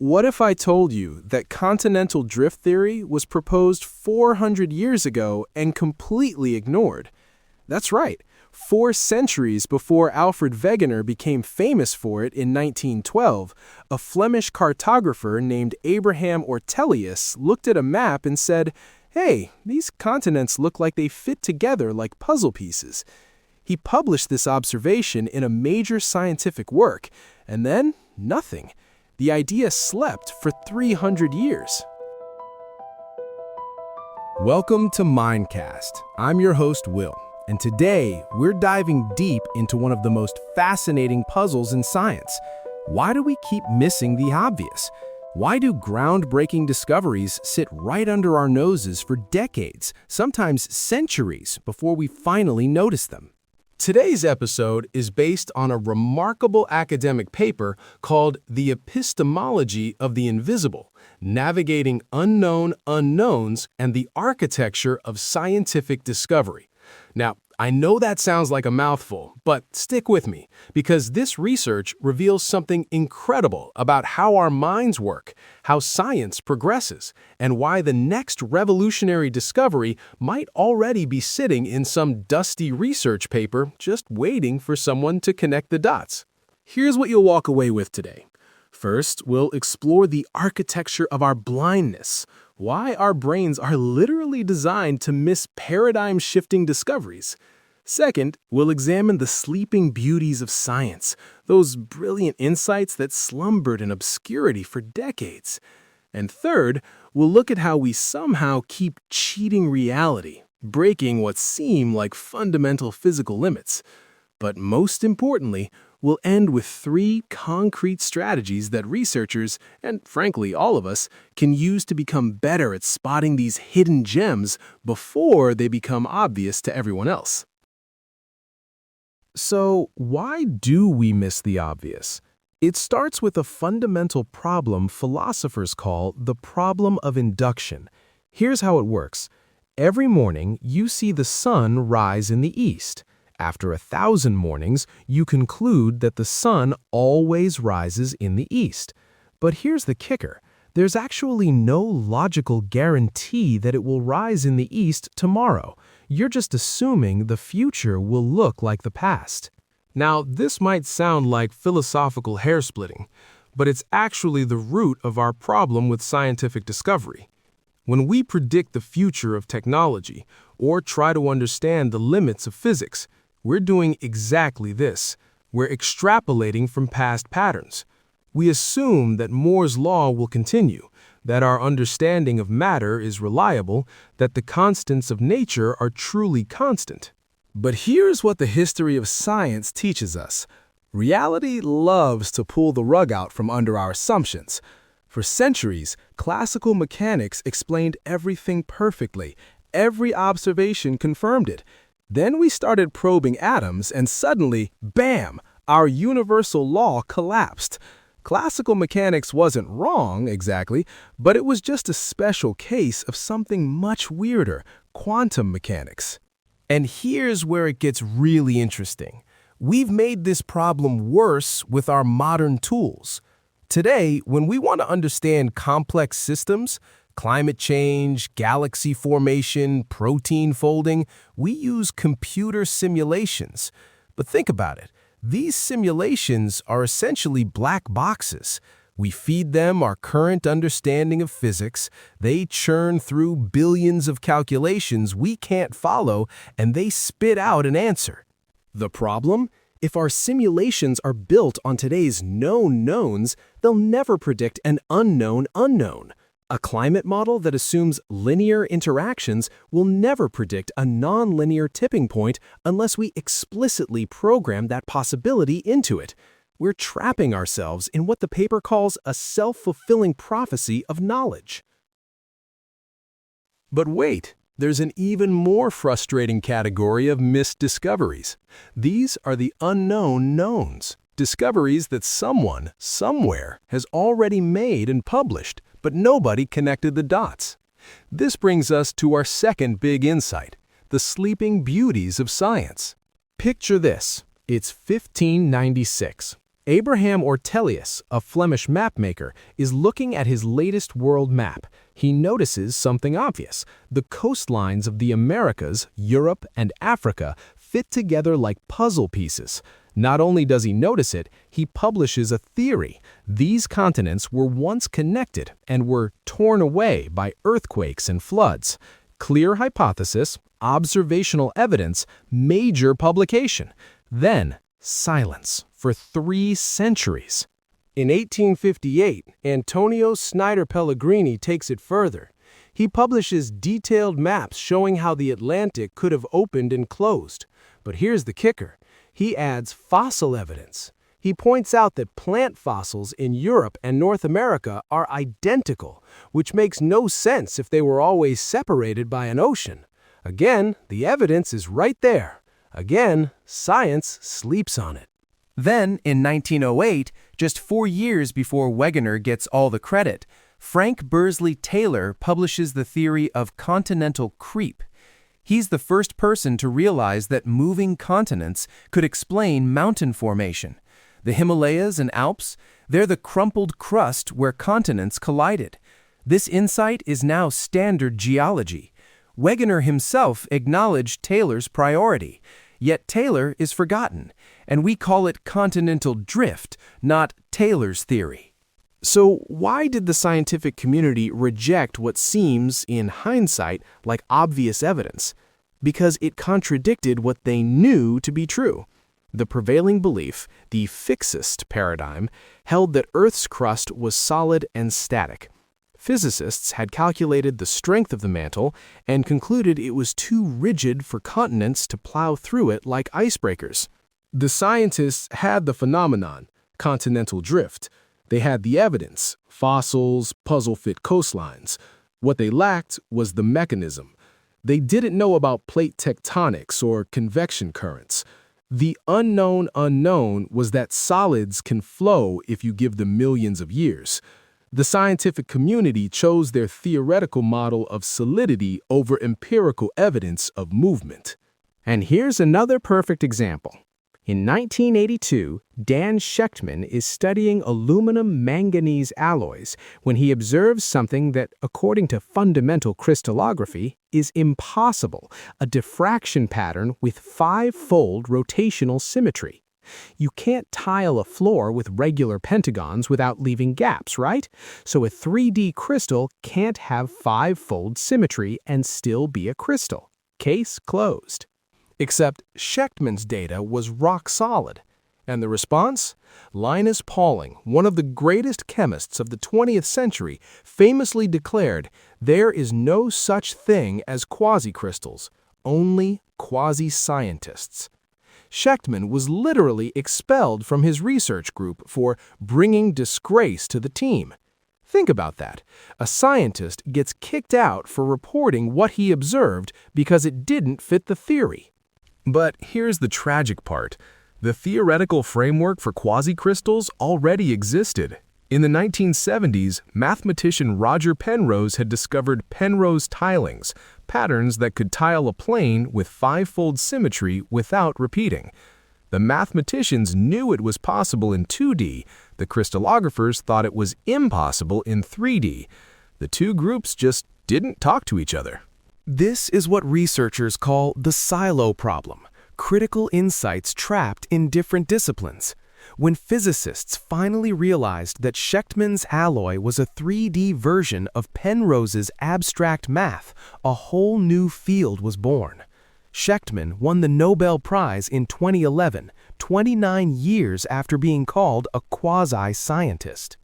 What if I told you that continental drift theory was proposed 400 years ago and completely ignored? That's right. 4 centuries before Alfred Wegener became famous for it in 1912, a Flemish cartographer named Abraham Ortelius looked at a map and said, "Hey, these continents look like they fit together like puzzle pieces." He published this observation in a major scientific work, and then nothing. The idea slept for 300 years. Welcome to Mindcast. I'm your host, Will. And today, we're diving deep into one of the most fascinating puzzles in science. Why do we keep missing the obvious? Why do groundbreaking discoveries sit right under our noses for decades, sometimes centuries, before we finally notice them? Today's episode is based on a remarkable academic paper called The Epistemology of the Invisible, Navigating Unknown Unknowns and the Architecture of Scientific Discovery. Now, I know that sounds like a mouthful, but stick with me, because this research reveals something incredible about how our minds work, how science progresses, and why the next revolutionary discovery might already be sitting in some dusty research paper just waiting for someone to connect the dots. Here's what you'll walk away with today. First, we'll explore the architecture of our blindness, why our brains are literally designed to miss paradigm-shifting discoveries. Second, we'll examine the sleeping beauties of science, those brilliant insights that slumbered in obscurity for decades. And third, we'll look at how we somehow keep cheating reality, breaking what seem like fundamental physical limits. But most importantly, we'll end with 3 concrete strategies that researchers, and frankly all of us, can use to become better at spotting these hidden gems before they become obvious to everyone else. So, why do we miss the obvious? It starts with a fundamental problem philosophers call the problem of induction. Here's how it works. Every morning, you see the sun rise in the east. After 1,000 mornings, you conclude that the sun always rises in the east. But here's the kicker. There's actually no logical guarantee that it will rise in the east tomorrow. You're just assuming the future will look like the past. Now, this might sound like philosophical hair-splitting, but it's actually the root of our problem with scientific discovery. When we predict the future of technology or try to understand the limits of physics, we're doing exactly this. We're extrapolating from past patterns. We assume that Moore's law will continue, that our understanding of matter is reliable, that the constants of nature are truly constant. But here's what the history of science teaches us. Reality loves to pull the rug out from under our assumptions. For centuries, classical mechanics explained everything perfectly. Every observation confirmed it. Then we started probing atoms, and suddenly, bam, our universal law collapsed. Classical mechanics wasn't wrong, exactly, but it was just a special case of something much weirder, quantum mechanics. And here's where it gets really interesting. We've made this problem worse with our modern tools. Today, when we want to understand complex systems, climate change, galaxy formation, protein folding, we use computer simulations. But think about it. These simulations are essentially black boxes. We feed them our current understanding of physics, they churn through billions of calculations we can't follow, and they spit out an answer. The problem? If our simulations are built on today's known knowns, they'll never predict an unknown unknown. A climate model that assumes linear interactions will never predict a nonlinear tipping point unless we explicitly program that possibility into it. We're trapping ourselves in what the paper calls a self-fulfilling prophecy of knowledge. But wait, there's an even more frustrating category of missed discoveries. These are the unknown knowns, discoveries that someone, somewhere, has already made and published, but nobody connected the dots. This brings us to our second big insight, the sleeping beauties of science. Picture this. It's 1596. Abraham Ortelius, a Flemish mapmaker, is looking at his latest world map. He notices something obvious. The coastlines of the Americas, Europe, and Africa fit together like puzzle pieces. Not only does he notice it, he publishes a theory. These continents were once connected and were torn away by earthquakes and floods. Clear hypothesis, observational evidence, major publication. Then, silence for 3 centuries. In 1858, Antonio Snider Pellegrini takes it further. He publishes detailed maps showing how the Atlantic could have opened and closed. But here's the kicker. He adds fossil evidence. He points out that plant fossils in Europe and North America are identical, which makes no sense if they were always separated by an ocean. Again, the evidence is right there. Again, science sleeps on it. Then, in 1908, just 4 years before Wegener gets all the credit, Frank Bursley Taylor publishes the theory of continental creep. He's the first person to realize that moving continents could explain mountain formation. The Himalayas and Alps, they're the crumpled crust where continents collided. This insight is now standard geology. Wegener himself acknowledged Taylor's priority, yet Taylor is forgotten, and we call it continental drift, not Taylor's theory. So why did the scientific community reject what seems, in hindsight, like obvious evidence? Because it contradicted what they knew to be true. The prevailing belief, the fixist paradigm, held that Earth's crust was solid and static. Physicists had calculated the strength of the mantle and concluded it was too rigid for continents to plow through it like icebreakers. The scientists had the phenomenon, continental drift. They had the evidence, fossils, puzzle-fit coastlines. What they lacked was the mechanism. They didn't know about plate tectonics or convection currents. The unknown unknown was that solids can flow if you give them millions of years. The scientific community chose their theoretical model of solidity over empirical evidence of movement. And here's another perfect example. In 1982, Dan Shechtman is studying aluminum-manganese alloys when he observes something that, according to fundamental crystallography, is impossible, a diffraction pattern with 5-fold rotational symmetry. You can't tile a floor with regular pentagons without leaving gaps, right? So a 3D crystal can't have 5-fold symmetry and still be a crystal. Case closed. Except Shechtman's data was rock solid. And the response? Linus Pauling, one of the greatest chemists of the 20th century, famously declared, "There is no such thing as quasi-crystals, only quasi-scientists." Shechtman was literally expelled from his research group for bringing disgrace to the team. Think about that. A scientist gets kicked out for reporting what he observed because it didn't fit the theory. But here's the tragic part. The theoretical framework for quasi-crystals already existed. In the 1970s, mathematician Roger Penrose had discovered Penrose tilings, patterns that could tile a plane with 5-fold symmetry without repeating. The mathematicians knew it was possible in 2D. The crystallographers thought it was impossible in 3D. The two groups just didn't talk to each other. This is what researchers call the silo problem, critical insights trapped in different disciplines. When physicists finally realized that Shechtman's alloy was a 3D version of Penrose's abstract math, a whole new field was born. Shechtman won the Nobel Prize in 2011, 29 years after being called a quasi-scientist.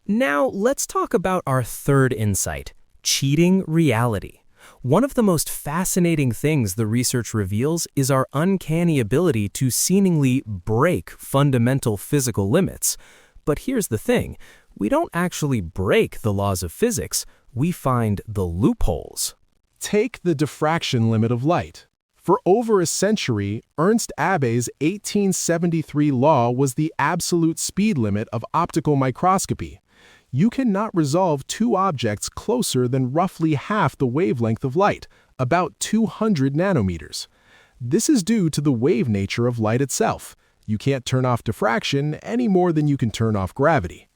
Now, let's talk about our third insight. Cheating reality. One of the most fascinating things the research reveals is our uncanny ability to seemingly break fundamental physical limits. But here's the thing, we don't actually break the laws of physics, we find the loopholes. Take the diffraction limit of light. For over a century, Ernst Abbe's 1873 law was the absolute speed limit of optical microscopy. You cannot resolve two objects closer than roughly half the wavelength of light, about 200 nanometers. This is due to the wave nature of light itself. You can't turn off diffraction any more than you can turn off gravity.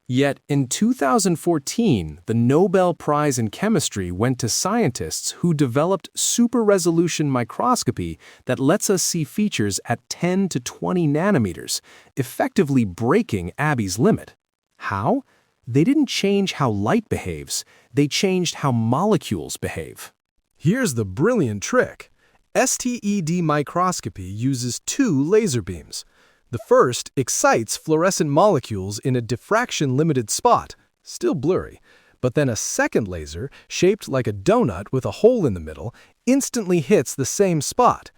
Yet in 2014, the Nobel Prize in Chemistry went to scientists who developed super-resolution microscopy that lets us see features at 10 to 20 nanometers, effectively breaking Abbe's limit. How? They didn't change how light behaves, they changed how molecules behave. Here's the brilliant trick. STED microscopy uses two laser beams. The first excites fluorescent molecules in a diffraction-limited spot, still blurry, but then a second laser, shaped like a donut with a hole in the middle, instantly hits the same spot.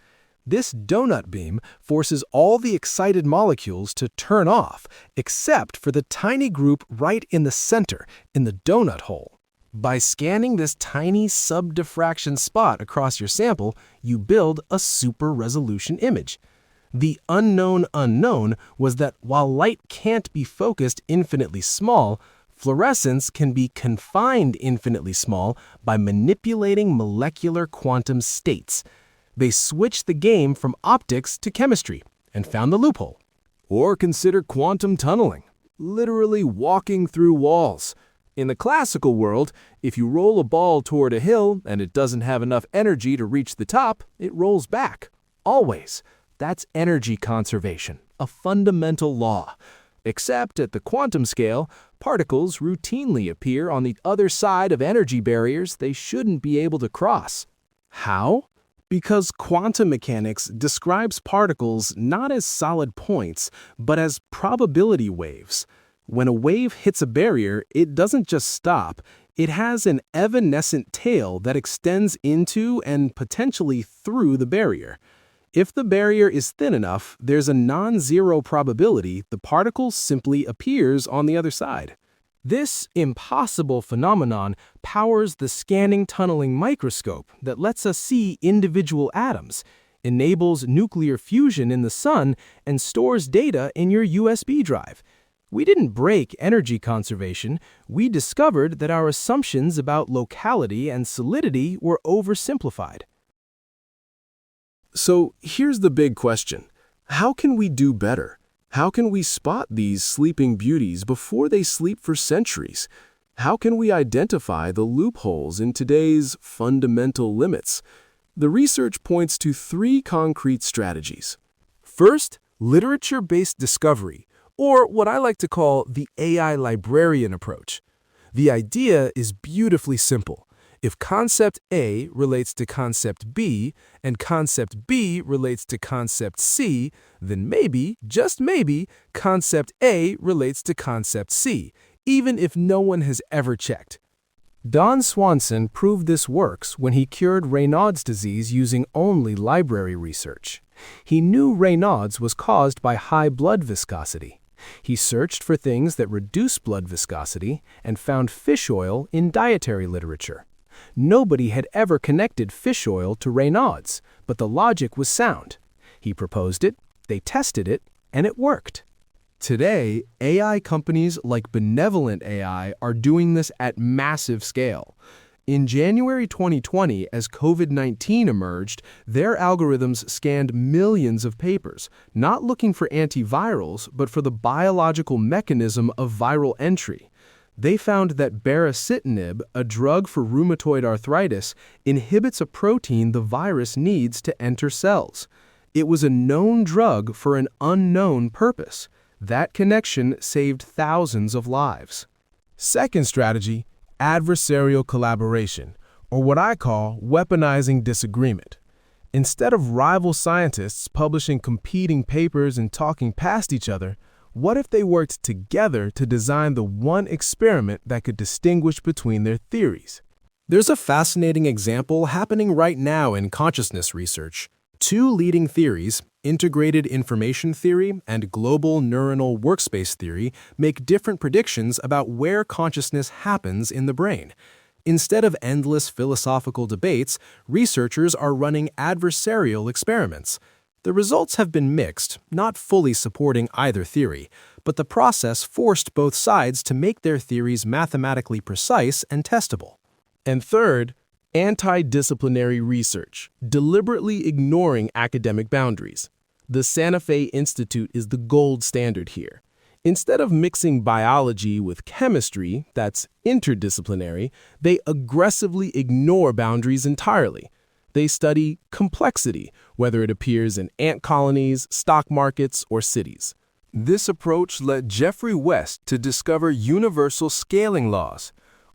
This donut beam forces all the excited molecules to turn off, except for the tiny group right in the center, in the donut hole. By scanning this tiny sub-diffraction spot across your sample, you build a super-resolution image. The unknown unknown was that while light can't be focused infinitely small, fluorescence can be confined infinitely small by manipulating molecular quantum states. They switched the game from optics to chemistry and found the loophole. Or consider quantum tunneling, literally walking through walls. In the classical world, if you roll a ball toward a hill and it doesn't have enough energy to reach the top, it rolls back. Always. That's energy conservation, a fundamental law. Except at the quantum scale, particles routinely appear on the other side of energy barriers they shouldn't be able to cross. How? Because quantum mechanics describes particles not as solid points, but as probability waves. When a wave hits a barrier, it doesn't just stop. It has an evanescent tail that extends into and potentially through the barrier. If the barrier is thin enough, there's a non-zero probability the particle simply appears on the other side. This impossible phenomenon powers the scanning tunneling microscope that lets us see individual atoms, enables nuclear fusion in the sun, and stores data in your USB drive. We didn't break energy conservation, we discovered that our assumptions about locality and solidity were oversimplified. So here's the big question. How can we do better? How can we spot these sleeping beauties before they sleep for centuries? How can we identify the loopholes in today's fundamental limits? The research points to three concrete strategies. First, literature-based discovery, or what I like to call the AI librarian approach. The idea is beautifully simple. If concept A relates to concept B, and concept B relates to concept C, then maybe, just maybe, concept A relates to concept C, even if no one has ever checked. Don Swanson proved this works when he cured Raynaud's disease using only library research. He knew Raynaud's was caused by high blood viscosity. He searched for things that reduce blood viscosity and found fish oil in dietary literature. Nobody had ever connected fish oil to Raynaud's, but the logic was sound. He proposed it, they tested it, and it worked. Today, AI companies like Benevolent AI are doing this at massive scale. In January 2020, as COVID-19 emerged, their algorithms scanned millions of papers, not looking for antivirals, but for the biological mechanism of viral entry. They found that baricitinib, a drug for rheumatoid arthritis, inhibits a protein the virus needs to enter cells. It was a known drug for an unknown purpose. That connection saved thousands of lives. Second strategy, adversarial collaboration, or what I call weaponizing disagreement. Instead of rival scientists publishing competing papers and talking past each other, what if they worked together to design the one experiment that could distinguish between their theories? There's a fascinating example happening right now in consciousness research. Two leading theories, integrated information theory and global neuronal workspace theory, make different predictions about where consciousness happens in the brain. Instead of endless philosophical debates, researchers are running adversarial experiments. The results have been mixed, not fully supporting either theory, but the process forced both sides to make their theories mathematically precise and testable. And third, anti-disciplinary research, deliberately ignoring academic boundaries. The Santa Fe Institute is the gold standard here. Instead of mixing biology with chemistry, that's interdisciplinary, they aggressively ignore boundaries entirely. They study complexity, whether it appears in ant colonies, stock markets, or cities. This approach led Geoffrey West to discover universal scaling laws.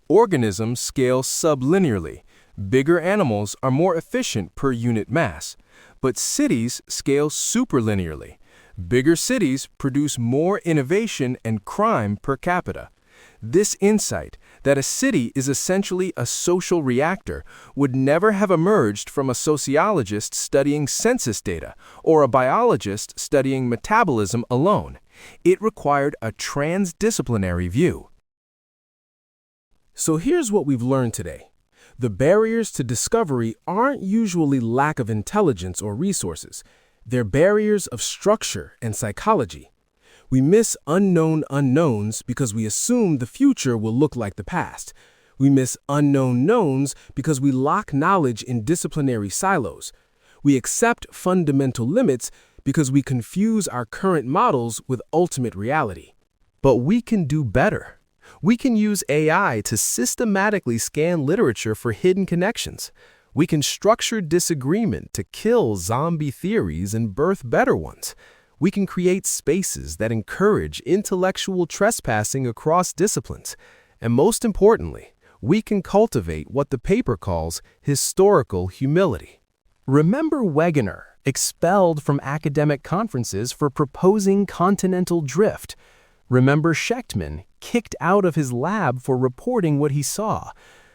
Organisms scale sublinearly. Bigger animals are more efficient per unit mass. But cities scale superlinearly. Bigger cities produce more innovation and crime per capita. This insight, that a city is essentially a social reactor, would never have emerged from a sociologist studying census data or a biologist studying metabolism alone. It required a transdisciplinary view. So here's what we've learned today. The barriers to discovery aren't usually lack of intelligence or resources. They're barriers of structure and psychology. We miss unknown unknowns because we assume the future will look like the past. We miss unknown knowns because we lock knowledge in disciplinary silos. We accept fundamental limits because we confuse our current models with ultimate reality. But we can do better. We can use AI to systematically scan literature for hidden connections. We can structure disagreement to kill zombie theories and birth better ones. We can create spaces that encourage intellectual trespassing across disciplines. And most importantly, we can cultivate what the paper calls historical humility. Remember Wegener, expelled from academic conferences for proposing continental drift. Remember Schechtman, kicked out of his lab for reporting what he saw.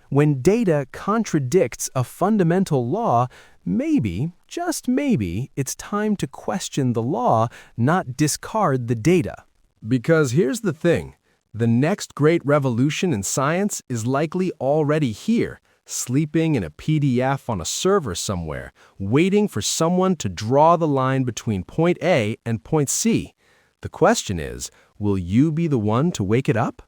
When data contradicts a fundamental law, maybe, just maybe, it's time to question the law, not discard the data. Because here's the thing, the next great revolution in science is likely already here, sleeping in a PDF on a server somewhere, waiting for someone to draw the line between point A and point C. The question is, will you be the one to wake it up?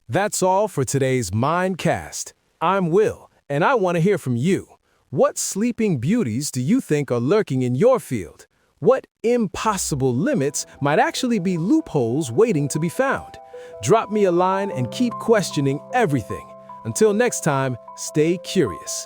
That's all for today's Mindcast. I'm Will, and I want to hear from you. What sleeping beauties do you think are lurking in your field? What impossible limits might actually be loopholes waiting to be found? Drop me a line and keep questioning everything. Until next time, stay curious.